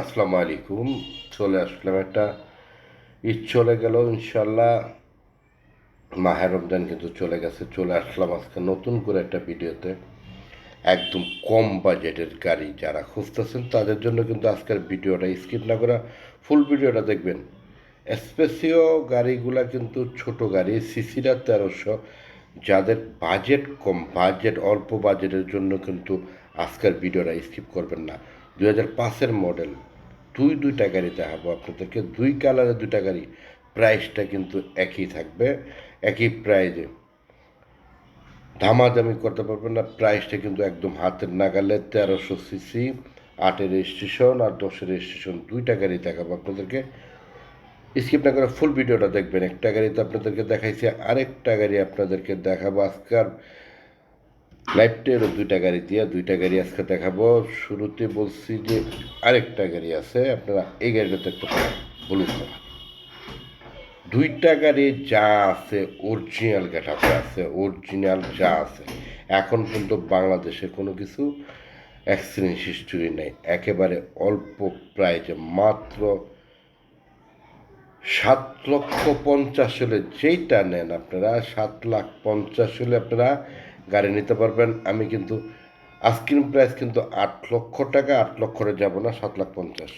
আসসালামু আলাইকুম। চলে আসলাম, একটা ঈদ চলে গেল ইনশাল্লাহ, মাহে রমজান কিন্তু চলে গেছে। চলে আসলাম আজকে নতুন করে একটা ভিডিওতে। একদম কম বাজেটের গাড়ি যারা খুঁজতেছেন তাদের জন্য কিন্তু আজকের ভিডিওটা স্কিপ না করে ফুল ভিডিওটা দেখবেন। স্পেসিও গাড়িগুলা কিন্তু ছোট গাড়ি, সিসিরা 1300। যাদের বাজেট কম, বাজেট অল্প বাজেটের জন্য কিন্তু আজকের ভিডিওটা স্কিপ করবেন না। 2005-এর মডেল দুইটা গাড়ি দেখাবো আপনাদেরকে, দুই কালারের দুইটা গাড়ি। প্রাইসটা কিন্তু একই থাকবে, একই প্রাইজে, দামাদামি করতে পারবেন না। প্রাইসটা কিন্তু একদম হাতের নাগালে। 1300 সিসি, 8-এর রেজিস্ট্রেশন আর 10-এর রেজিস্ট্রেশন, দুইটা গাড়ি দেখাবো আপনাদেরকে। স্কিপ না করে ফুল ভিডিওটা দেখবেন। একটা গাড়ি তো আপনাদেরকে দেখাইছি, আরেকটা গাড়ি আপনাদেরকে দেখাবো আজকাল লাইফটেরও দুইটা গাড়ি দিয়ে, দুইটা গাড়ি আজকে দেখাবো। শুরুতে বলছি যে আরেকটা গাড়ি আছে, আপনারা এই গাড়িটা দেখতে পারেন। বলুন, দুইটা গাড়ি যা আছে অরিজিনাল গেটআপে আছে, অরিজিনাল যা আছে। এখন পর্যন্ত বাংলাদেশে কোনো কিছু অ্যাক্সিডেন্ট হিস্টোরি নেই। একেবারে অল্প প্রাইজে, মাত্র 7,50,000 হলে, যেইটা নেন আপনারা 7,50,000 হলে আপনারা গাড়ি নিতে পারবেন। আমি কিন্তু আস্কিং প্রাইস কিন্তু 8 লক্ষ টাকা, 8 লক্ষরে যাব না, 7,50,000।